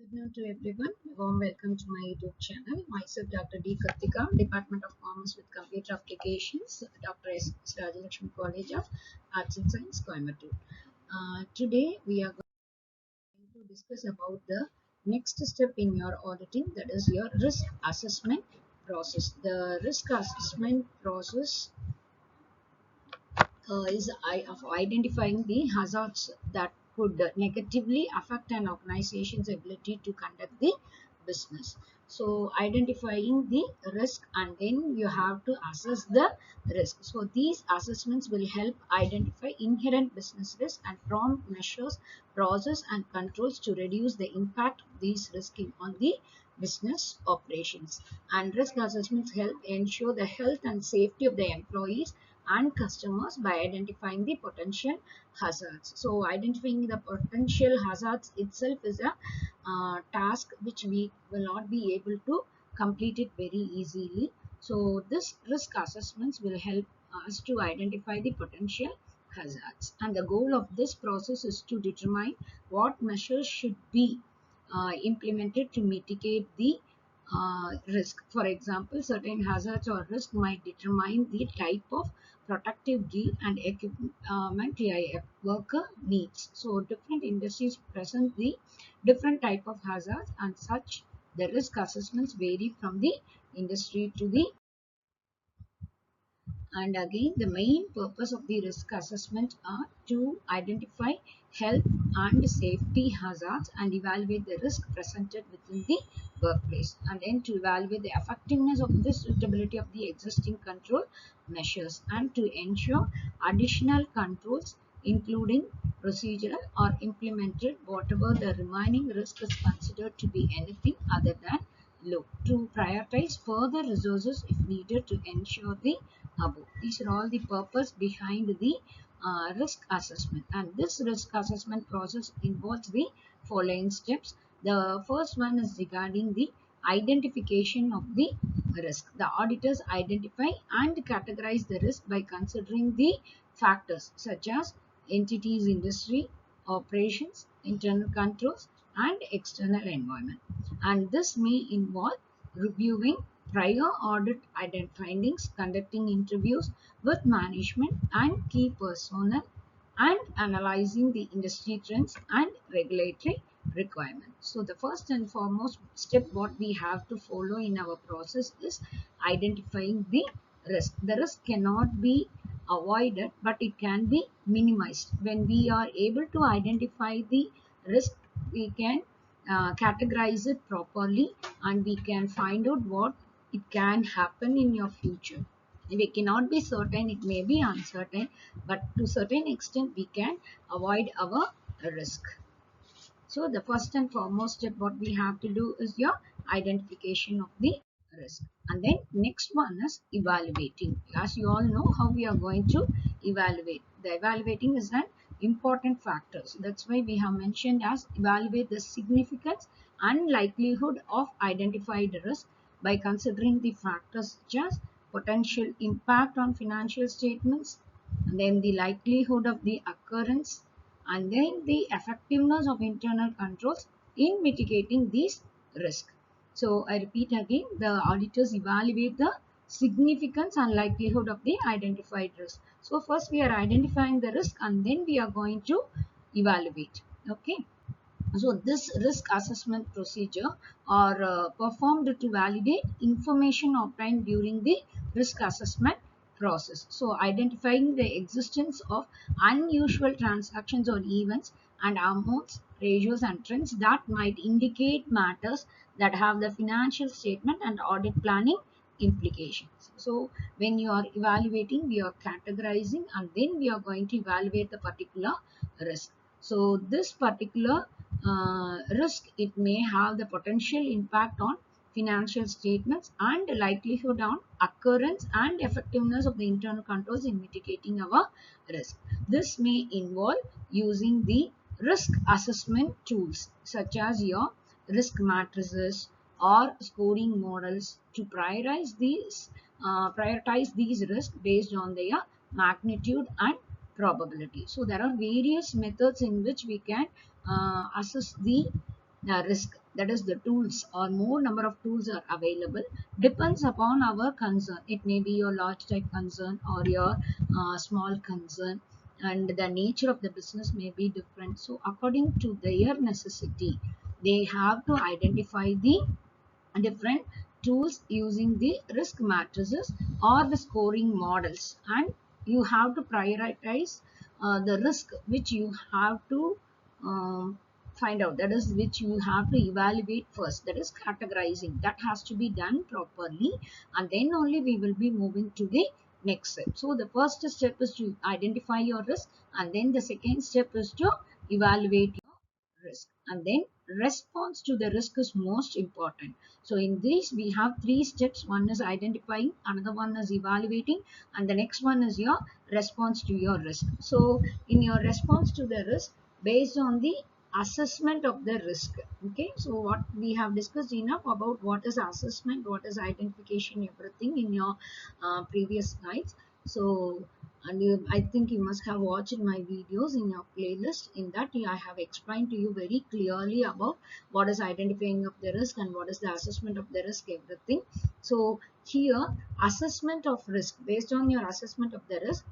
Afternoon to everyone. Warm welcome to my YouTube channel. Myself, Dr. D. Kartika, Department of Commerce with Computer Applications, Dr. S. Rajalakshmi College of Arts and Science, Coimbatore. Today, we are going to discuss about the next step in your auditing, that is your risk assessment process. The risk assessment process of identifying the hazards that could negatively affect an organization's ability to conduct the business. So identifying the risk, and then you have to assess the risk. So these assessments will help identify inherent business risk and prompt measures, process and controls to reduce the impact of these risks on the business operations. And risk assessments help ensure the health and safety of the employees and customers by identifying the potential hazards. So identifying the potential hazards itself is a task which we will not be able to complete it very easily. So this risk assessments will help us to identify the potential hazards, and the goal of this process is to determine what measures should be implemented to mitigate the risk. For example, certain hazards or risk might determine the type of protective gear and equipment a worker needs. So different industries present the different type of hazards, and such the risk assessments vary from the industry to the. And again, the main purpose of the risk assessment are to identify health and safety hazards and evaluate the risk presented within the workplace, and then to evaluate the effectiveness of the suitability of the existing control measures, and to ensure additional controls including procedural are implemented whatever the remaining risk is considered to be anything other than low, to prioritize further resources if needed to ensure the above. These are all the purpose behind the risk assessment, and this risk assessment process involves the following steps. The first one is regarding the identification of the risk. The auditors identify and categorize the risk by considering the factors such as entities, industry, operations, internal controls, and external environment. And this may involve reviewing prior audit findings, conducting interviews with management and key personnel, and analyzing the industry trends and regulatory requirements. So the first and foremost step what we have to follow in our process is identifying the risk. The risk cannot be avoided, but it can be minimized. When we are able to identify the risk, we can categorize it properly, and we can find out what it can happen in your future. We cannot be certain, it may be uncertain, but to certain extent we can avoid our risk. So the first and foremost step what we have to do is your identification of the risk. And then next one is evaluating. As you all know how we are going to evaluate. The evaluating is an important factor. So that's why we have mentioned as evaluate the significance and likelihood of identified risk by considering the factors such as potential impact on financial statements, and then the likelihood of the occurrence, and then the effectiveness of internal controls in mitigating these risks. So I repeat again, the auditors evaluate the significance and likelihood of the identified risk. So first we are identifying the risk, and then we are going to evaluate. Okay. So this risk assessment procedure are performed to validate information obtained during the risk assessment process. So identifying the existence of unusual transactions or events and amounts, ratios and trends that might indicate matters that have the financial statement and audit planning implications. So when you are evaluating, we are categorizing, and then we are going to evaluate the particular risk. So this particular risk, it may have the potential impact on financial statements and likelihood on occurrence and effectiveness of the internal controls in mitigating our risk. This may involve using the risk assessment tools such as your risk matrices or scoring models to prioritize these risks based on their magnitude and probability. So there are various methods in which we can assess the risk. that is the tools or more number of tools are available, depends upon our concern. It may be your large type concern or your small concern, and the nature of the business may be different. So according to their necessity, they have to identify the different tools using the risk matrices or the scoring models, and you have to prioritize the risk which you have to um, find out, that is which you have to evaluate first, that is categorizing, that has to be done properly, and then only we will be moving to the next step. So the first step is to identify your risk, and then the second step is to evaluate risk, and then response to the risk is most important. So in this we have three steps: one is identifying, another one is evaluating, and the next one is your response to your risk. So in your response to the risk, based on the assessment of the risk, okay, so what we have discussed enough about what is assessment, what is identification, everything in your previous slides. So, and I think you must have watched my videos in your playlist. In that, I have explained to you very clearly about what is identifying of the risk and what is the assessment of the risk, everything. So here, assessment of risk, based on your assessment of the risk,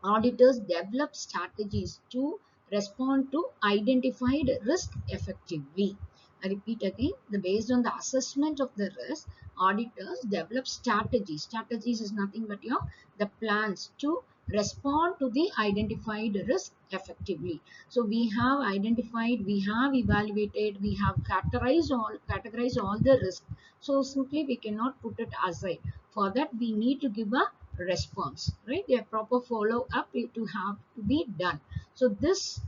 auditors develop strategies to respond to identified risk effectively. I repeat again, based on the assessment of the risk, auditors develop strategies. Strategies is nothing but the plans to respond to the identified risk effectively. So we have identified, we have evaluated, we have categorized all the risk. So simply we cannot put it aside. For that we need to give a response, right? A proper follow up to have to be done. So this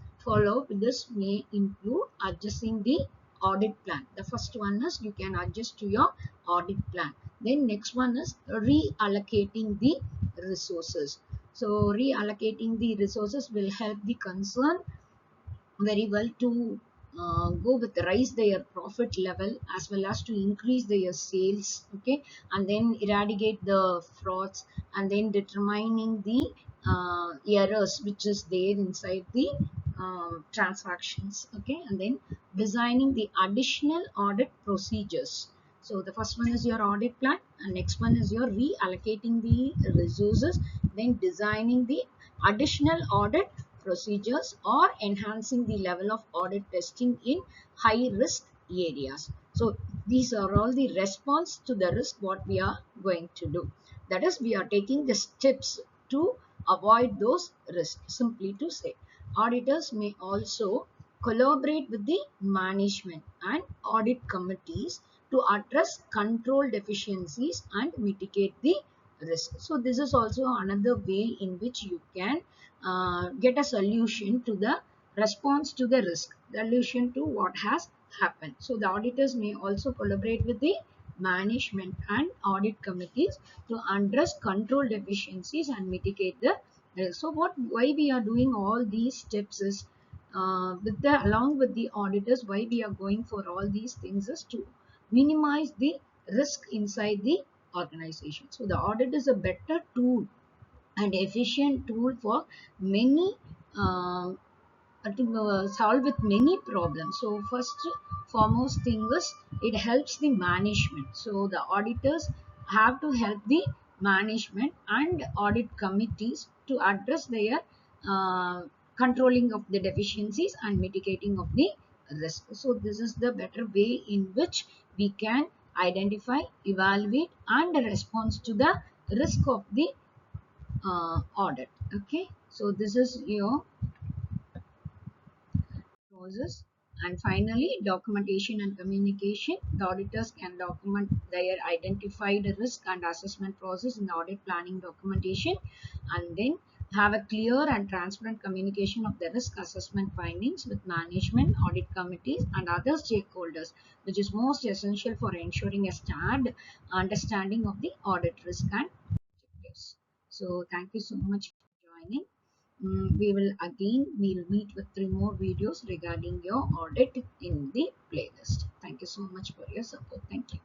may include adjusting the audit plan. The first one is you can adjust to your audit plan. Then next one is reallocating the resources. So reallocating the resources will help the concern very well to go with raise their profit level as well as to increase their sales, okay, and then eradicate the frauds, and then determining the errors which is there inside the transactions, okay, and then designing the additional audit procedures. So the first one is your audit plan, and next one is your reallocating the resources, then designing the additional audit procedures or enhancing the level of audit testing in high risk areas. So these are all the response to the risk what we are going to do. That is, we are taking the steps to avoid those risks. Simply to say, auditors may also collaborate with the management and audit committees to address control deficiencies and mitigate the risk. So this is also another way in which you can get a solution to the response to the risk, the solution to what has happened. So the auditors may also collaborate with the management and audit committees to address control deficiencies and mitigate the risk. So why we are doing all these steps is along with the auditors, why we are going for all these things is to minimize the risk inside the organization. So the audit is a better tool and efficient tool for many uh, to solve with many problems. So first foremost thing is it helps the management. So the auditors have to help the management and audit committees to address their uh, controlling of the deficiencies and mitigating of the risk. So this is the better way in which we can identify, evaluate, and respond to the risk of the audit. Okay, so this is your process. And finally, documentation and communication. The auditors can document their identified risk and assessment process in the audit planning documentation, and then have a clear and transparent communication of the risk assessment findings with management, audit committees, and other stakeholders, which is most essential for ensuring a standard understanding of the audit risk and objectives. So thank you so much for joining. We'll meet with three more videos regarding your audit in the playlist. Thank you so much for your support. Thank you.